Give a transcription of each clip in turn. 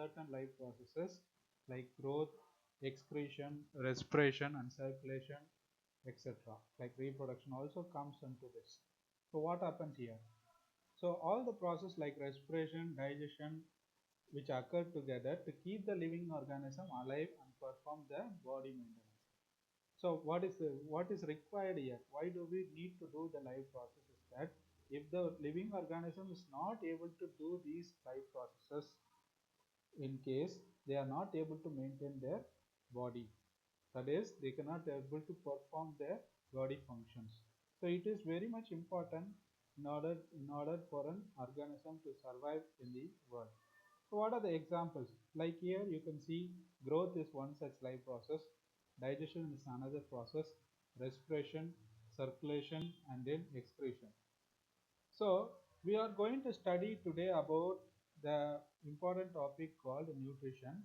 certain life processes like growth, excretion, respiration and circulation, etc. Like reproduction also comes into this. So what happens here? So all the process like respiration, digestion, which occur together to keep the living organism alive and perform the body maintenance. So what is required here? Why do we need to do the life process? Is that if the living organism is not able to do these life processes, in case they are not able to maintain their body, that is they cannot able to perform their body functions. So it is very much important in order for an organism to survive in the world. So what are the examples? Like here you can see growth is one such life process, digestion is another process, respiration, circulation and then excretion. So we are going to study today about the important topic called nutrition.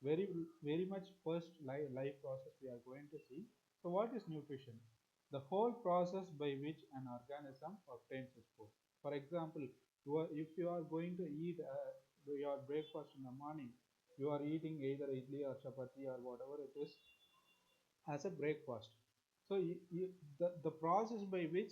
Very much first life process we are going to see. So what is nutrition? The whole process by which an organism obtains its food. For example, if you are going to eat your breakfast in the morning, you are eating either idli or chapati or whatever it is as a breakfast. So the process by which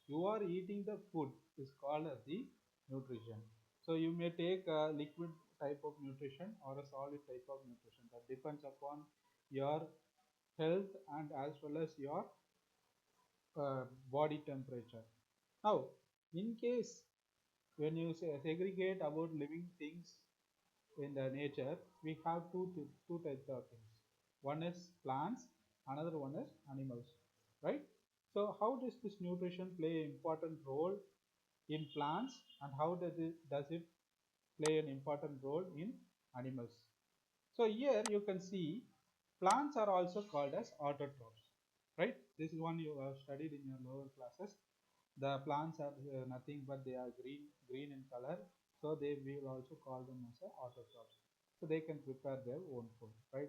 you are eating the food is called as the nutrition. So you may take a liquid type of nutrition or a solid type of nutrition. That depends upon your health and as well as your body temperature. Now, in case when you segregate about living things in the nature, we have two types of things. One is plants, another one is animals, right? So how does this nutrition play an important role in plants and how does it play an important role in animals? So here you can see plants are also called as autotrophs, right? This is one you have studied in your lower classes. The plants are nothing but they are green in color, so they will also call them as autotrophs. So they can prepare their own food, right?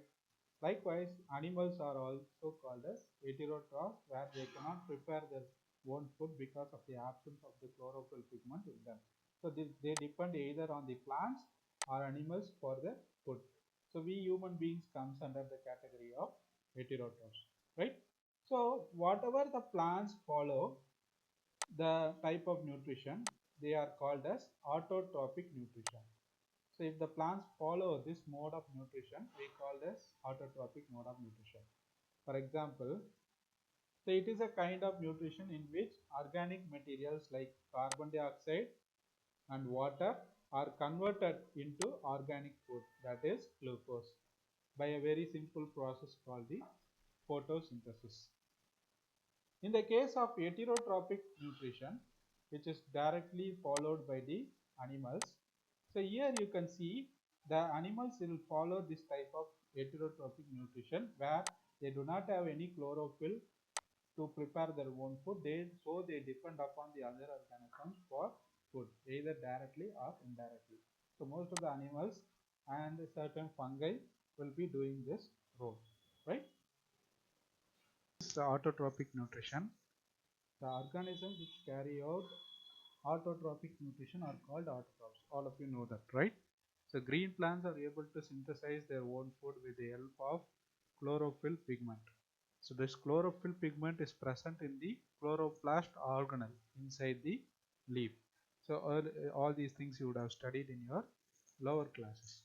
Likewise, animals are also called as heterotrophs, where they cannot prepare their own food because of the absence of the chlorophyll pigment in them. So they depend either on the plants or animals for their food. So we human beings comes under the category of heterotrophs, right? So whatever the plants follow, the type of nutrition, they are called as autotrophic nutrition. So if the plants follow this mode of nutrition, we call this autotrophic mode of nutrition. For example, so it is a kind of nutrition in which organic materials like carbon dioxide and water are converted into organic food, that is glucose, by a very simple process called the photosynthesis. In the case of heterotrophic nutrition, which is directly followed by the animals, so here you can see the animals will follow this type of heterotrophic nutrition where they do not have any chlorophyll to prepare their own food. So they depend upon the other organisms for food, either directly or indirectly. So most of the animals and certain fungi will be doing this role, right? This is the autotrophic nutrition. The organisms which carry out autotrophic nutrition are called autotrophs. All of you know that, right? So green plants are able to synthesize their own food with the help of chlorophyll pigment. So this chlorophyll pigment is present in the chloroplast organelle inside the leaf. So all these things you would have studied in your lower classes.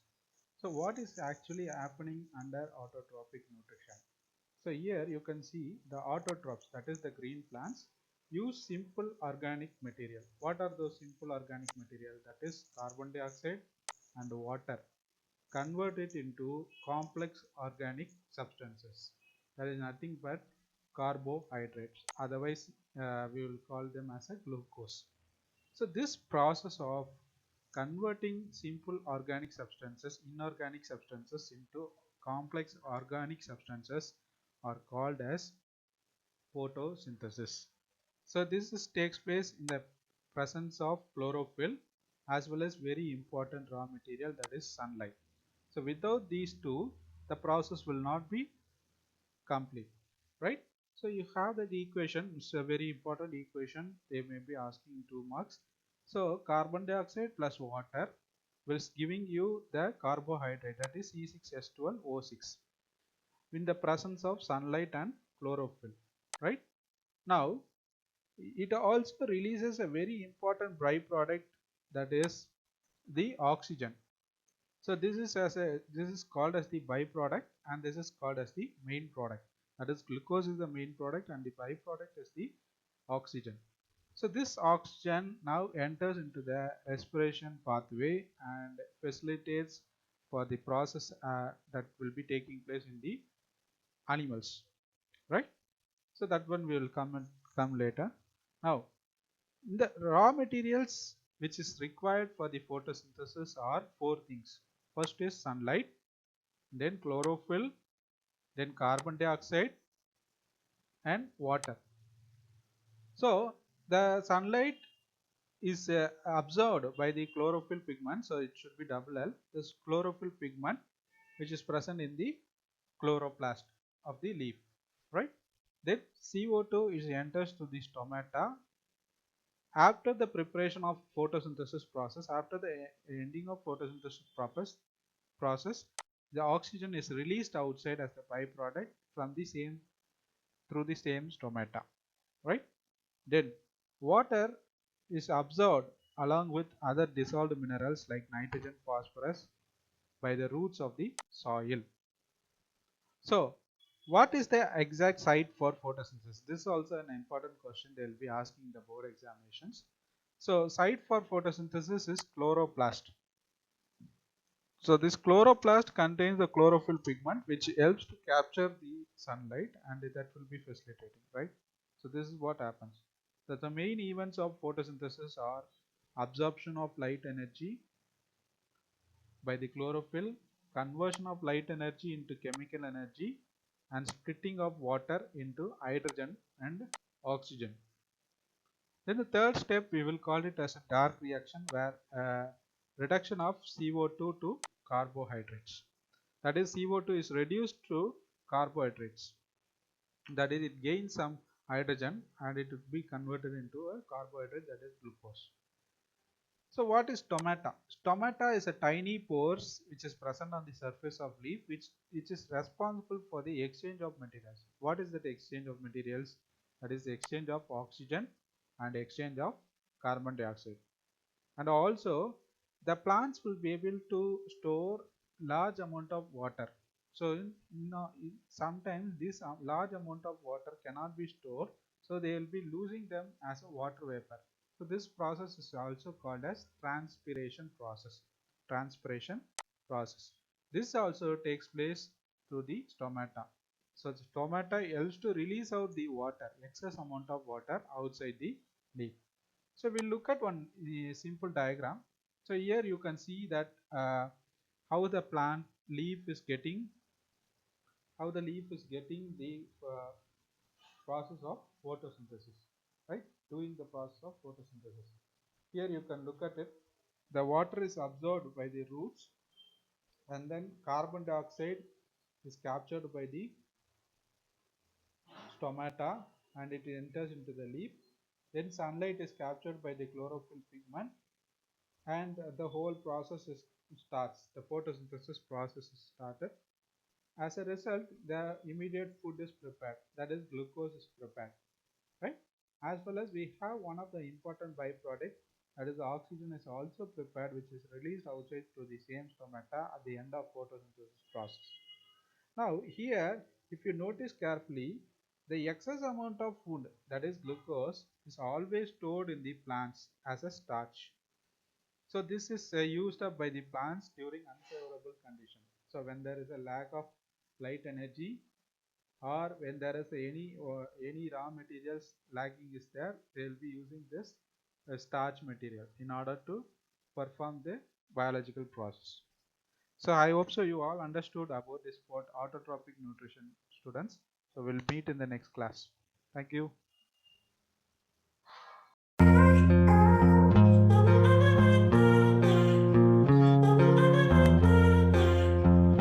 So what is actually happening under autotrophic nutrition? So here you can see the autotrophs, that is the green plants, use simple organic material. What are those simple organic material? That is carbon dioxide and water. Convert it into complex organic substances. That is nothing but carbohydrates. Otherwise, we will call them as a glucose. So this process of converting simple organic substances, inorganic substances into complex organic substances are called as photosynthesis. So this takes place in the presence of chlorophyll as well as very important raw material, that is sunlight. So without these two, the process will not be complete, right? So you have that equation. It's a very important equation. They may be asking 2 marks. So carbon dioxide plus water will giving you the carbohydrate, that is C6H12O6, in the presence of sunlight and chlorophyll, right? Now it also releases a very important byproduct, that is the oxygen. So this is called as the byproduct, and this is called as the main product. That is, glucose is the main product and the byproduct is the oxygen. So this oxygen now enters into the respiration pathway and facilitates for the process that will be taking place in the animals, right? So that one will come later. Now, the raw materials which is required for the photosynthesis are four things. First is sunlight, then chlorophyll, then carbon dioxide and water. So the sunlight is absorbed by the chlorophyll pigment, so it should be double L. This chlorophyll pigment which is present in the chloroplast of the leaf, right? Then CO2 is enters to the stomata. After the preparation of photosynthesis process, after the ending of photosynthesis process, the oxygen is released outside as a byproduct from the same through the same stomata, right? Then water is absorbed along with other dissolved minerals like nitrogen, phosphorus by the roots of the soil. So what is the exact site for photosynthesis? This is also an important question they will be asking in the board examinations. So site for photosynthesis is chloroplast. So this chloroplast contains the chlorophyll pigment which helps to capture the sunlight, and that will be facilitating, right? So this is what happens. So the main events of photosynthesis are absorption of light energy by the chlorophyll, conversion of light energy into chemical energy, and splitting of water into hydrogen and oxygen. Then the third step we will call it as a dark reaction, where reduction of CO2 to carbohydrates. That is, CO2 is reduced to carbohydrates. That is, it gains some hydrogen and it will be converted into a carbohydrate, that is glucose. So what is stomata? Stomata is a tiny pores which is present on the surface of leaf, which is responsible for the exchange of materials. What is that exchange of materials? That is the exchange of oxygen and exchange of carbon dioxide. And also the plants will be able to store large amount of water. So sometimes this large amount of water cannot be stored, so they will be losing them as a water vapor. So this process is also called as transpiration process. Transpiration process. This also takes place through the stomata. So the stomata helps to release out the water, excess amount of water outside the leaf. So we'll look at one simple diagram. So here you can see that how the plant leaf is getting, the process of photosynthesis, right? Doing the process of photosynthesis. Here you can look at it. The water is absorbed by the roots, and then carbon dioxide is captured by the stomata and it enters into the leaf. Then sunlight is captured by the chlorophyll pigment, and the whole process starts. The photosynthesis process is started. As a result, the immediate food is prepared, that is glucose is prepared, right? As well as we have one of the important byproduct, that is oxygen is also prepared, which is released outside through the same stomata at the end of photosynthesis process. Now here, if you notice carefully, the excess amount of food, that is glucose, is always stored in the plants as a starch. So this is used up by the plants during unfavorable conditions. So when there is a lack of light energy, or when there is any raw materials lacking is there, they will be using this starch material in order to perform the biological process. So I hope so you all understood about this autotrophic nutrition, students. So we'll meet in the next class. Thank you.